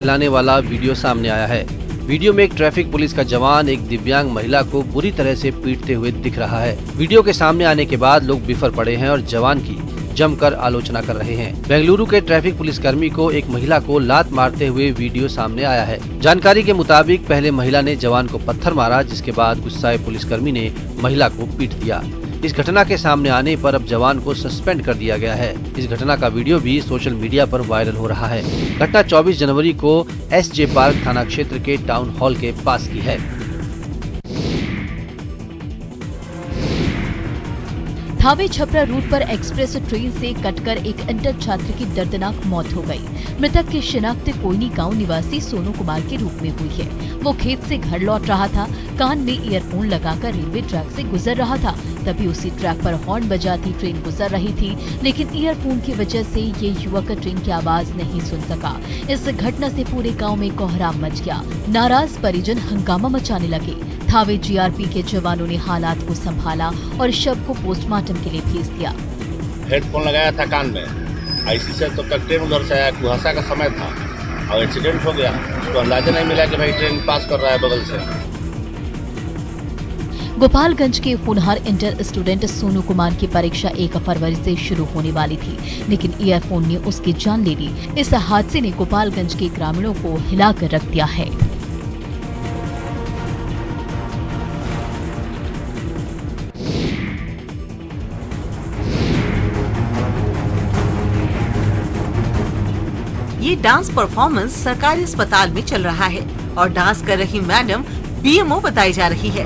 लाने वाला वीडियो सामने आया है। वीडियो में एक ट्रैफिक पुलिस का जवान एक दिव्यांग महिला को बुरी तरह से पीटते हुए दिख रहा है। वीडियो के सामने आने के बाद लोग बिफर पड़े हैं और जवान की जमकर आलोचना कर रहे हैं। बेंगलुरु के ट्रैफिक पुलिसकर्मी को एक महिला को लात मारते हुए वीडियो सामने आया है। जानकारी के मुताबिक पहले महिला ने जवान को पत्थर मारा, जिसके बाद गुस्साए पुलिसकर्मी ने महिला को पीट दिया। इस घटना के सामने आने पर अब जवान को सस्पेंड कर दिया गया है। इस घटना का वीडियो भी सोशल मीडिया पर वायरल हो रहा है। घटना 24 जनवरी को एसजे पार्क थाना क्षेत्र के टाउन हॉल के पास की है। थावे छपरा रूट पर एक्सप्रेस ट्रेन से कटकर एक इंटर छात्र की दर्दनाक मौत हो गई। मृतक की शिनाख्त कोयनी गांव निवासी सोनू कुमार के रूप में हुई है। वो खेत से घर लौट रहा था, कान में ईयरफोन लगाकर रेलवे ट्रैक से गुजर रहा था। तभी उसी ट्रैक पर हॉर्न बजाती ट्रेन गुजर रही थी, लेकिन ईयरफोन की वजह से ये युवक ट्रेन की आवाज नहीं सुन सका। इस घटना से पूरे गाँव में कोहराम मच गया। नाराज परिजन हंगामा मचाने लगे। थावे जीआरपी के जवानों ने हालात को संभाला और शव को पोस्टमार्टम के लिए भेज दिया। हेडफोन लगाया था कान में, ऐसी से तो ट्रेन उधर से आया, कुहासा का समय था और एक्सीडेंट हो गया। उसको अंदाजा नहीं मिला कि भाई ट्रेन पास कर रहा है बगल से। गोपालगंज के होनहार इंटर स्टूडेंट सोनू कुमार की परीक्षा 1 फरवरी से शुरू होने वाली थी, लेकिन ईयरफोन ने उसकी जान ले ली। इस हादसे ने गोपालगंज के ग्रामीणों को हिलाकर रख दिया है। ये डांस परफॉर्मेंस सरकारी अस्पताल में चल रहा है और डांस कर रही मैडम बीएमओ बताई जा रही है।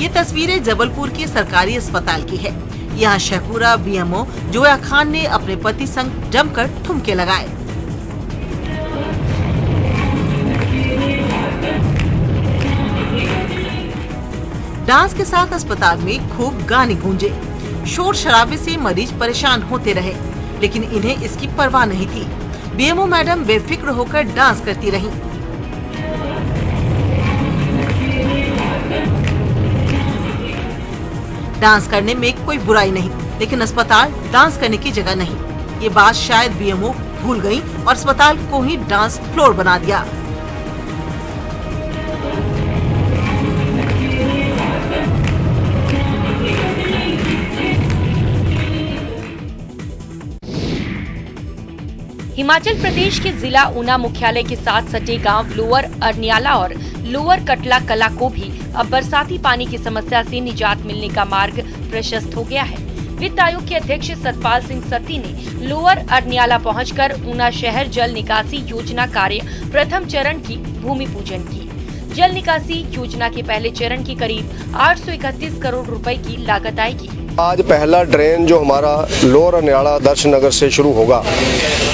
ये तस्वीरें जबलपुर के सरकारी अस्पताल की है। यहाँ शहपुरा बीएमओ जोया खान ने अपने पति संग जमकर ठुमके लगाए। डांस के साथ अस्पताल में खूब गाने गूंजे। शोर शराबे से मरीज परेशान होते रहे, लेकिन इन्हें इसकी परवाह नहीं थी। बीएमओ मैडम बेफिक्र होकर डांस करती रहीं। डांस करने में कोई बुराई नहीं, लेकिन अस्पताल डांस करने की जगह नहीं। ये बात शायद बीएमओ भूल गई और अस्पताल को ही डांस फ्लोर बना दिया। हिमाचल प्रदेश के जिला ऊना मुख्यालय के साथ सटे गांव लोअर अरनियाला और लोअर कटला कला को भी अब बरसाती पानी की समस्या से निजात मिलने का मार्ग प्रशस्त हो गया है। वित्त आयोग के अध्यक्ष सतपाल सिंह सत्ती ने लोअर अरनियाला पहुंचकर ऊना शहर जल निकासी योजना कार्य प्रथम चरण की भूमि पूजन की। जल निकासी योजना के पहले चरण की करीब 831 करोड़ रुपए की लागत आएगी। आज पहला ड्रेन जो हमारा लोअर अरनियाला दर्शन नगर से शुरू होगा,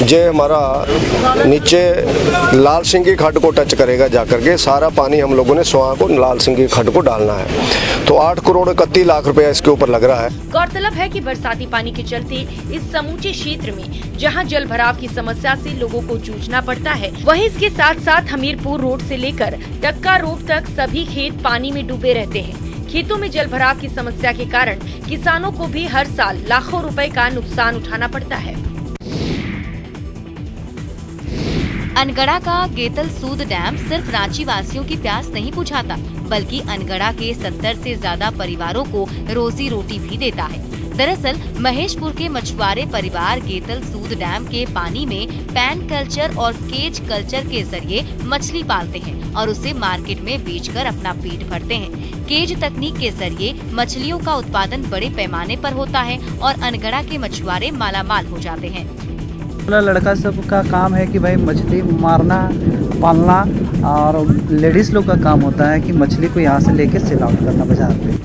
ये हमारा नीचे लाल सिंगी खड्ड को टच करेगा। जाकर के सारा पानी हम लोगों ने स्वां को लाल सिंगी खड्ड को डालना है। तो 8 करोड़ 31 लाख रुपया इसके ऊपर लग रहा है। गौरतलब है कि बरसाती पानी के चलते इस समूचे क्षेत्र में जहां जल भराव की समस्या से लोगों को जूझना पड़ता है, वहीं इसके साथ साथ हमीरपुर रोड से लेकर टक्का रोड तक सभी खेत पानी में डूबे रहते हैं। खेतों में जल भराव की समस्या के कारण किसानों को भी हर साल लाखों रुपए का नुकसान उठाना पड़ता है। अनगढ़ा का गेतल सूद डैम सिर्फ रांची वासियों की प्यास नहीं बुझाता, बल्कि अनगढ़ा के 70 से ज्यादा परिवारों को रोजी रोटी भी देता है। दरअसल महेशपुर के मछुआरे परिवार गेतल सूद डैम के पानी में पैन कल्चर और केज कल्चर के जरिए मछली पालते हैं और उसे मार्केट में बेचकर अपना पेट भरते हैं। केज तकनीक के जरिए मछलियों का उत्पादन बड़े पैमाने पर होता है और अनगढ़ा के मछुआरे मालामाल हो जाते हैं। लड़का सब का काम है कि भाई मछली मारना, पालना, और लेडीज लोग का काम होता है कि मछली को यहाँ से लेके सेल आउट करना बाजार पे।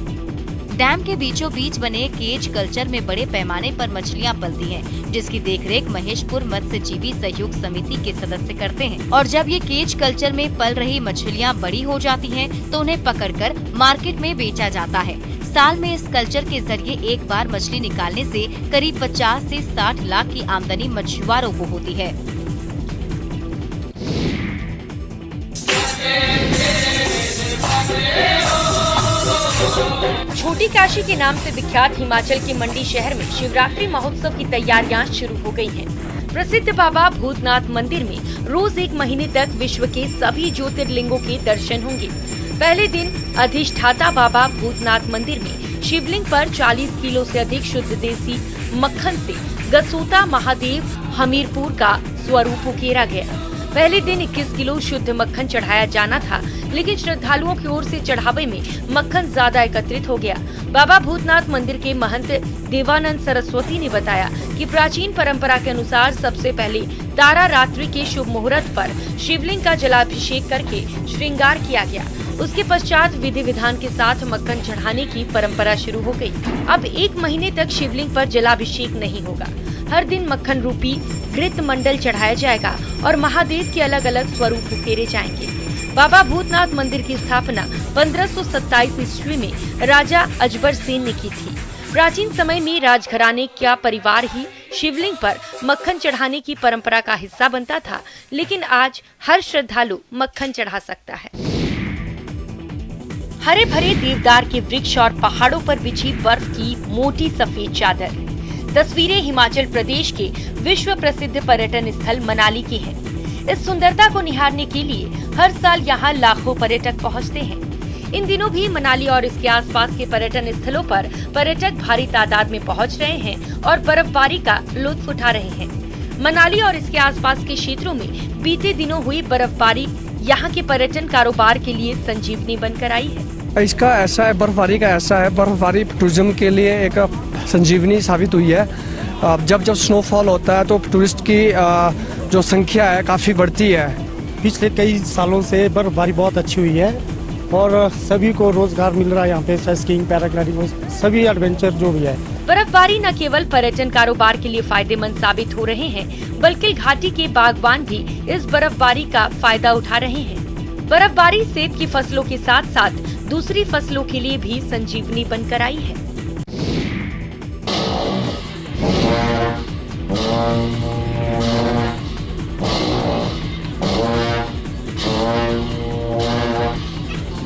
डैम के बीचों बीच बने केज कल्चर में बड़े पैमाने पर मछलियां पलती हैं, जिसकी देखरेख महेशपुर मत्स्यजीवी सहयोग समिति के सदस्य करते हैं। और जब ये केज कल्चर में पल रही मछलियां बड़ी हो जाती हैं, तो उन्हें पकड़कर मार्केट में बेचा जाता है। साल में इस कल्चर के जरिए एक बार मछली निकालने से करीब 50 से 60 लाख की आमदनी मछुआरों को होती है। छोटी काशी के नाम से विख्यात हिमाचल के मंडी शहर में शिवरात्रि महोत्सव की तैयारियां शुरू हो गई हैं। प्रसिद्ध बाबा भूतनाथ मंदिर में रोज 1 महीने तक विश्व के सभी ज्योतिर्लिंगों के दर्शन होंगे। पहले दिन अधिष्ठाता बाबा भूतनाथ मंदिर में शिवलिंग पर 40 किलो से अधिक शुद्ध देसी मक्खन से गसोता महादेव हमीरपुर का स्वरूप उकेरा गया। पहले दिन 21 किलो शुद्ध मक्खन चढ़ाया जाना था, लेकिन श्रद्धालुओं की ओर से चढ़ावे में मक्खन ज्यादा एकत्रित हो गया। बाबा भूतनाथ मंदिर के महंत देवानंद सरस्वती ने बताया कि प्राचीन परंपरा के अनुसार सबसे पहले तारा रात्रि के शुभ मुहूर्त पर शिवलिंग का जलाभिषेक करके श्रृंगार किया गया। उसके पश्चात विधि विधान के साथ मक्खन चढ़ाने की परंपरा शुरू हो गई। अब 1 महीने तक शिवलिंग पर जलाभिषेक नहीं होगा। हर दिन मक्खन रूपी घृत मंडल चढ़ाया जाएगा और महादेव के अलग अलग स्वरूप उकेरे जाएंगे। बाबा भूतनाथ मंदिर की स्थापना 1527 ईस्वी में राजा अजबर सेन ने की थी। प्राचीन समय में राजघराने का परिवार ही शिवलिंग पर मक्खन चढ़ाने की परंपरा का हिस्सा बनता था, लेकिन आज हर श्रद्धालु मक्खन चढ़ा सकता है। हरे भरे देवदार के वृक्ष और पहाड़ों पर बिछी बर्फ की मोटी सफेद चादर। तस्वीरें हिमाचल प्रदेश के विश्व प्रसिद्ध पर्यटन स्थल मनाली की हैं। इस सुंदरता को निहारने के लिए हर साल यहाँ लाखों पर्यटक पहुँचते हैं। इन दिनों भी मनाली और इसके आसपास के पर्यटन स्थलों पर पर्यटक भारी तादाद में पहुँच रहे हैं और बर्फबारी का लुत्फ उठा रहे हैं। मनाली और इसके आसपास के क्षेत्रों में बीते दिनों हुई बर्फबारी यहाँ के पर्यटन कारोबार के लिए संजीवनी बनकर आई है। इसका ऐसा है, बर्फबारी का ऐसा है, बर्फबारी टूरिज्म के लिए एक संजीवनी साबित हुई है। जब स्नोफॉल होता है तो टूरिस्ट की जो संख्या है काफ़ी बढ़ती है। पिछले कई सालों से बर्फबारी बहुत अच्छी हुई है और सभी को रोजगार मिल रहा है यहाँ पे। स्कीइंग, पैराग्लाइडिंग, सभी एडवेंचर जो भी है। बर्फबारी न केवल पर्यटन कारोबार के लिए फायदेमंद साबित हो रहे हैं, बल्कि घाटी के बागबान भी इस बर्फबारी का फायदा उठा रहे हैं। बर्फबारी सेब की फसलों के साथ साथ दूसरी फसलों के लिए भी संजीवनी बनकर आई है।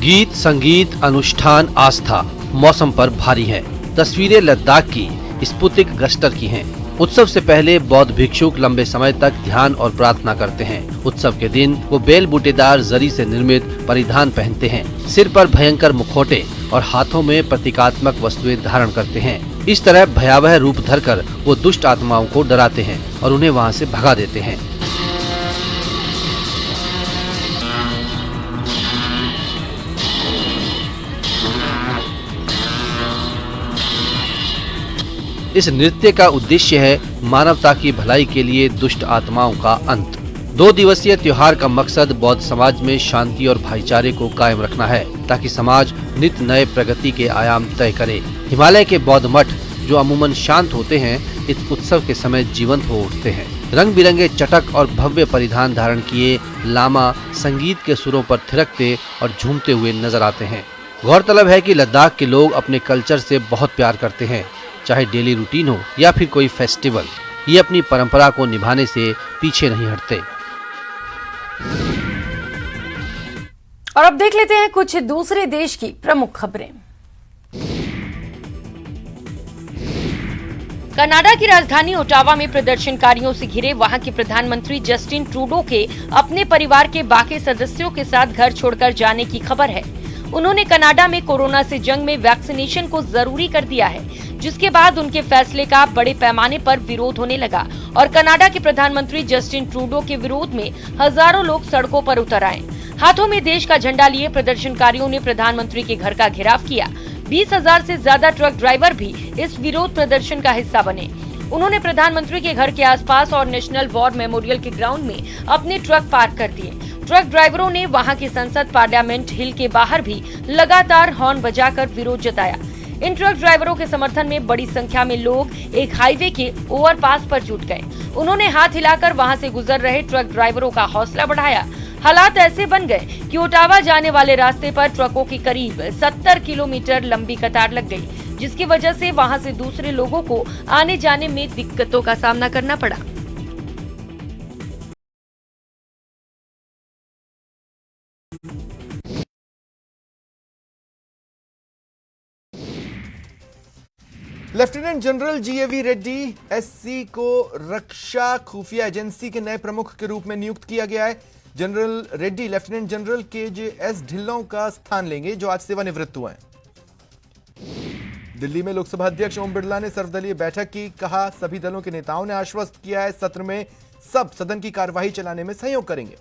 गीत, संगीत, अनुष्ठान, आस्था मौसम पर भारी है। तस्वीरें लद्दाख की स्पुतिक गस्टर की हैं। उत्सव से पहले बौद्ध भिक्षुक लंबे समय तक ध्यान और प्रार्थना करते हैं। उत्सव के दिन वो बेल बूटेदार जरी से निर्मित परिधान पहनते हैं, सिर पर भयंकर मुखौटे और हाथों में प्रतीकात्मक वस्तुएं धारण करते हैं। इस तरह भयावह रूप धरकर वो दुष्ट आत्माओं को डराते हैं और उन्हें वहां से भगा देते हैं। इस नृत्य का उद्देश्य है मानवता की भलाई के लिए दुष्ट आत्माओं का अंत। 2 दिवसीय त्योहार का मकसद बौद्ध समाज में शांति और भाईचारे को कायम रखना है, ताकि समाज नित नए प्रगति के आयाम तय करे। हिमालय के बौद्ध मठ, जो अमूमन शांत होते हैं, इस उत्सव के समय जीवंत हो उठते हैं। रंग बिरंगे चटक और भव्य परिधान धारण किए लामा संगीत के सुरों पर थिरकते और झूमते हुए नजर आते हैं। गौरतलब है कि लद्दाख के लोग अपने कल्चर से बहुत प्यार करते हैं, चाहे डेली रूटीन हो या फिर कोई फेस्टिवल। ये अपनी परंपरा को निभाने से पीछे नहीं हटते। और अब देख लेते हैं कुछ दूसरे देश की प्रमुख खबरें। कनाडा की राजधानी ओटावा में प्रदर्शनकारियों से घिरे वहां के प्रधानमंत्री जस्टिन ट्रूडो के अपने परिवार के बाकी सदस्यों के साथ घर छोड़कर जाने की खबर है। उन्होंने कनाडा में कोरोना से जंग में वैक्सीनेशन को जरूरी कर दिया है, जिसके बाद उनके फैसले का बड़े पैमाने पर विरोध होने लगा और कनाडा के प्रधानमंत्री जस्टिन ट्रूडो के विरोध में हजारों लोग सड़कों पर उतर आए। हाथों में देश का झंडा लिए प्रदर्शनकारियों ने प्रधानमंत्री के घर का घेराव किया। 20,000 से ज्यादा ट्रक ड्राइवर भी इस विरोध प्रदर्शन का हिस्सा बने। उन्होंने प्रधानमंत्री के घर के आसपास और नेशनल वॉर मेमोरियल के ग्राउंड में अपने ट्रक पार्क कर दिए। ट्रक ड्राइवरों ने वहां की संसद पार्लियामेंट हिल के बाहर भी लगातार हॉर्न बजाकर विरोध जताया। इन ट्रक ड्राइवरों के समर्थन में बड़ी संख्या में लोग एक हाईवे के ओवरपास पर जुट गए। उन्होंने हाथ हिलाकर वहां से गुजर रहे ट्रक ड्राइवरों का हौसला बढ़ाया। हालात ऐसे बन गए कि ओटावा जाने वाले रास्ते पर ट्रकों की करीब 70 किलोमीटर लंबी कतार लग गई, जिसकी वजह से वहां से दूसरे लोगों को आने जाने में दिक्कतों का सामना करना पड़ा। Lieutenant general GAV Reddy SC को रक्षा खुफिया एजेंसी के नए प्रमुख के रूप में नियुक्त किया गया है। General Reddy lieutenant general KJS Dhillon का स्थान लेंगे, जो आज सेवानिवृत्त हुए हैं। दिल्ली में लोकसभा अध्यक्ष ओम बिरला ने सर्वदलीय बैठक की। कहा, सभी दलों के नेताओं ने आश्वस्त किया है सत्र में सब सदन की कार्यवाही चलाने में सहयोग करेंगे।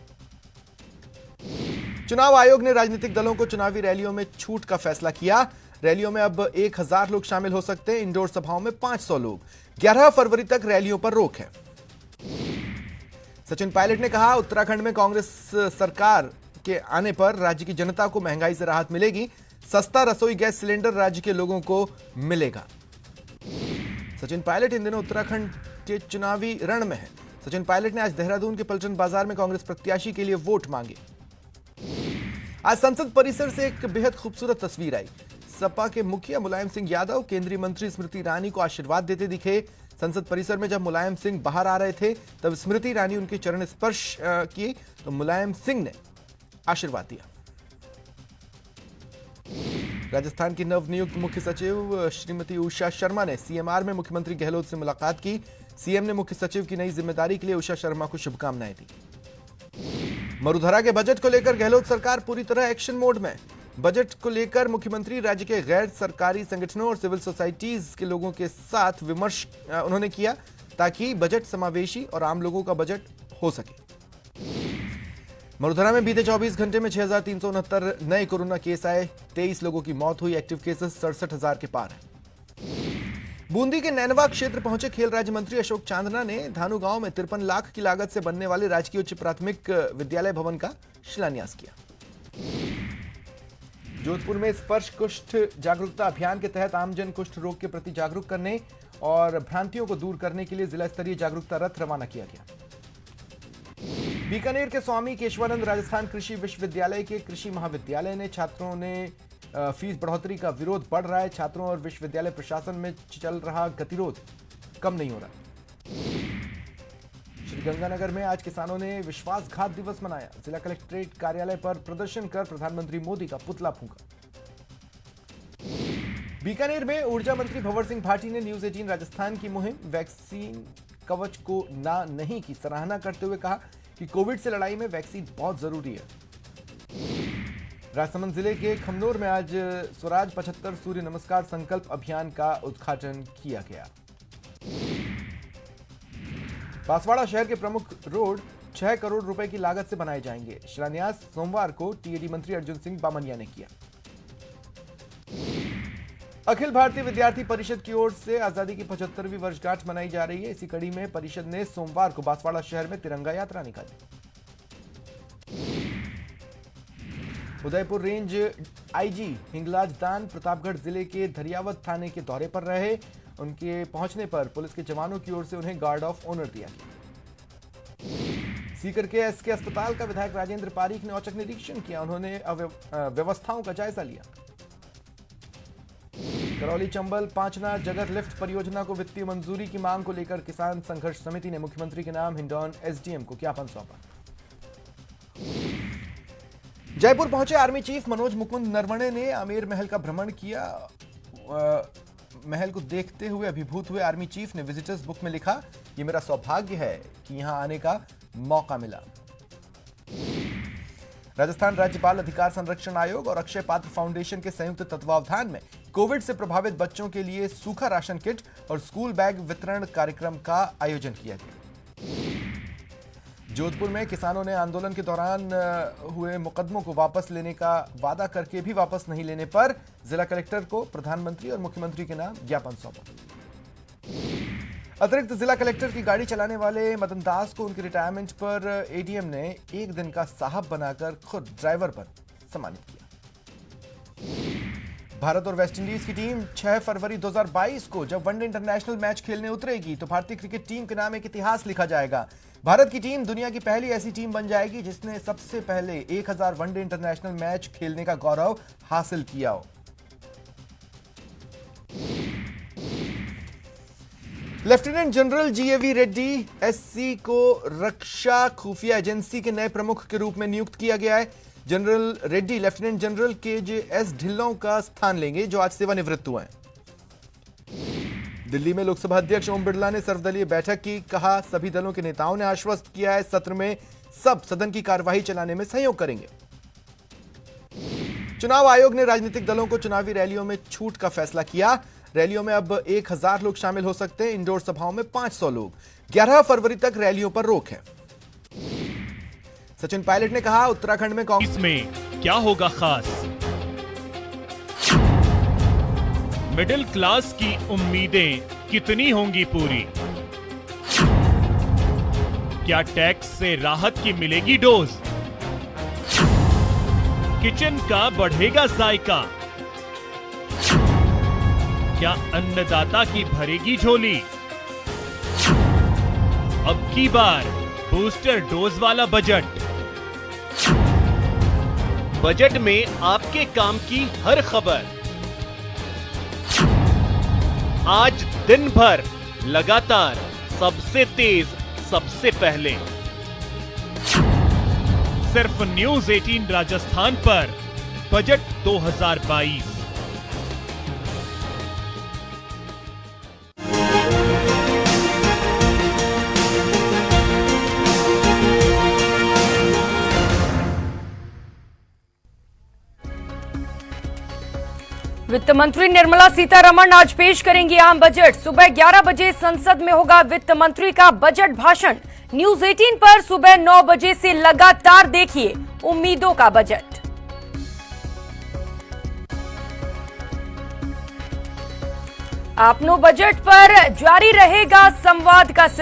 चुनाव आयोग ने राजनीतिक दलों को चुनावी रैलियों में छूट का फैसला किया। रैलियों में अब 1000 लोग शामिल हो सकते हैं, इंडोर सभाओं में 500 लोग। 11 फरवरी तक रैलियों पर रोक है। सचिन पायलट ने कहा, उत्तराखंड में कांग्रेस सरकार के आने पर राज्य की जनता को महंगाई से राहत मिलेगी। सस्ता रसोई गैस सिलेंडर राज्य के लोगों को मिलेगा। सचिन पायलट इन दिनों उत्तराखंड के चुनावी रण में है। सचिन पायलट ने आज देहरादून के पलटन बाजार में कांग्रेस प्रत्याशी के लिए वोट मांगे। आज संसद परिसर से एक बेहद खूबसूरत तस्वीर आई। सपा के मुखिया मुलायम सिंह यादव केंद्रीय मंत्री स्मृति ईरानी को आशीर्वाद देते दिखे। संसद परिसर में जब मुलायम सिंह बाहर आ रहे थे, तब स्मृति ईरानी उनके चरण स्पर्श किए तो मुलायम सिंह ने आशीर्वाद दिया। राजस्थान की नवनियुक्त मुख्य सचिव श्रीमती उषा शर्मा ने सीएमआर में मुख्यमंत्री गहलोत से मुलाकात की। सीएम ने मुख्य सचिव की नई जिम्मेदारी के लिए उषा शर्मा को शुभकामनाएं दी। मरुधरा के बजट को लेकर गहलोत सरकार पूरी तरह एक्शन मोड में। बजट को लेकर मुख्यमंत्री राज्य के गैर सरकारी संगठनों और सिविल सोसाइटीज के लोगों के साथ विमर्श उन्होंने किया, ताकि बजट समावेशी और आम लोगों का बजट हो सके। मरुधरा में बीते 24 घंटे में 6369 नए कोरोना केस आए। 23 लोगों की मौत हुई। एक्टिव केसेस 67,000 के पार है। बूंदी के नैनवा क्षेत्र पहुंचे खेल राज्य मंत्री अशोक चांदना ने धानु गांव में 53 लाख की लागत से बनने वाले राजकीय उच्च प्राथमिक विद्यालय भवन का शिलान्यास किया। जोधपुर में स्पर्श कुष्ठ जागरूकता अभियान के तहत आमजन कुष्ठ रोग के प्रति जागरूक करने और भ्रांतियों को दूर करने के लिए जिला स्तरीय जागरूकता रथ रवाना किया गया। बीकानेर के स्वामी केशवानंद राजस्थान कृषि विश्वविद्यालय के कृषि महाविद्यालय ने छात्रों ने फीस बढ़ोतरी का विरोध बढ़ रहा है। छात्रों और विश्वविद्यालय प्रशासन में चल रहा गतिरोध कम नहीं हो रहा। श्रीगंगानगर में आज किसानों ने विश्वासघात दिवस मनाया। जिला कलेक्ट्रेट कार्यालय पर प्रदर्शन कर प्रधानमंत्री मोदी का पुतला फूंका। बीकानेर में ऊर्जा मंत्री भंवर सिंह भाटी ने न्यूज 18 राजस्थान की मुहिम वैक्सीन कवच को ना नहीं की सराहना करते हुए कहा कि कोविड से लड़ाई में वैक्सीन बहुत जरूरी है। राजसमंद जिले के खमनोर में आज स्वराज 75 सूर्य नमस्कार संकल्प अभियान का उद्घाटन किया गया। बांसवाड़ा शहर के प्रमुख रोड 6 करोड़ रुपए की लागत से बनाए जाएंगे। शिलान्यास सोमवार को टीएडी मंत्री अर्जुन सिंह बामनिया ने किया। अखिल भारतीय विद्यार्थी परिषद की ओर से आजादी की 75वीं वर्षगांठ मनाई जा रही है। इसी कड़ी में परिषद ने सोमवार को बांसवाड़ा शहर में तिरंगा यात्रा निकाली। उदयपुर रेंज आईजी हिंगलाज दान प्रतापगढ़ जिले के धरियावत थाने के दौरे पर रहे। उनके पहुंचने पर पुलिस के जवानों की ओर से उन्हें गार्ड ऑफ ऑनर दिया गया। सीकर के एसके अस्पताल का विधायक राजेंद्र पारीक ने औचक निरीक्षण किया। उन्होंने व्यवस्थाओं का जायजा लिया। करौली चंबल पांचना जगर लिफ्ट परियोजना को वित्तीय मंजूरी की मांग को लेकर किसान संघर्ष समिति ने मुख्यमंत्री के नाम हिंडौन एसडीएम को ज्ञापन सौंपा। जयपुर पहुंचे आर्मी चीफ मनोज मुकुंद नरवणे ने आमेर महल का भ्रमण किया। महल को देखते हुए अभिभूत हुए आर्मी चीफ ने विजिटर्स बुक में लिखा, ये मेरा सौभाग्य है कि यहां आने का मौका मिला। राजस्थान राज्यपाल अधिकार संरक्षण आयोग और अक्षय पात्र फाउंडेशन के संयुक्त तत्वावधान में कोविड से प्रभावित बच्चों के लिए सूखा राशन किट और स्कूल बैग वितरण कार्यक्रम का आयोजन किया गया। जोधपुर में किसानों ने आंदोलन के दौरान हुए मुकदमों को वापस लेने का वादा करके भी वापस नहीं लेने पर जिला कलेक्टर को प्रधानमंत्री और मुख्यमंत्री के नाम ज्ञापन सौंपा। अतिरिक्त जिला कलेक्टर की गाड़ी चलाने वाले मदन दास को उनके रिटायरमेंट पर एडीएम ने एक दिन का साहब बनाकर खुद ड्राइवर पर सम्मानित किया। भारत और वेस्टइंडीज की टीम 6 फरवरी 2022 को जब वनडे इंटरनेशनल मैच खेलने उतरेगी तो भारतीय क्रिकेट टीम के नाम एक इतिहास लिखा जाएगा। भारत की टीम दुनिया की पहली ऐसी टीम बन जाएगी जिसने सबसे पहले 1000 वनडे इंटरनेशनल मैच खेलने का गौरव हासिल किया हो। Lieutenant general GAV Reddy SC को रक्षा खुफिया एजेंसी के नए प्रमुख के रूप में नियुक्त किया गया है। General Reddy lieutenant general KJS Dhillon का स्थान लेंगे, जो आज सेवानिवृत्त हुए हैं। दिल्ली में लोकसभा अध्यक्ष ओम बिरला ने सर्वदलीय बैठक की। कहा, सभी दलों के नेताओं ने आश्वस्त किया है सत्र में सब सदन की कार्यवाही चलाने में सहयोग करेंगे। चुनाव आयोग ने राजनीतिक दलों को चुनावी रैलियों में छूट का फैसला किया। रैलियों में अब 1000 लोग शामिल हो सकते हैं, इंडोर सभाओं में 500 लोग। 11 फरवरी तक रैलियों पर रोक है। सचिन पायलट ने कहा, उत्तराखंड में कांग्रेस में क्या होगा खास, मिडिल क्लास की उम्मीदें कितनी होंगी पूरी, क्या टैक्स से राहत की मिलेगी डोज, किचन का बढ़ेगा जायका, क्या अन्नदाता की भरेगी झोली, अब की बार बूस्टर डोज वाला बजट, बजट में आपके काम की हर खबर, आज दिन भर लगातार सबसे तेज सबसे पहले, सिर्फ न्यूज 18 राजस्थान पर बजट 2022। वित्त मंत्री निर्मला सीतारमण आज पेश करेंगी आम बजट। सुबह 11 बजे संसद में होगा वित्त मंत्री का बजट भाषण। न्यूज 18 पर सुबह 9 बजे से लगातार देखिए उम्मीदों का बजट। अपनो बजट पर जारी रहेगा संवाद का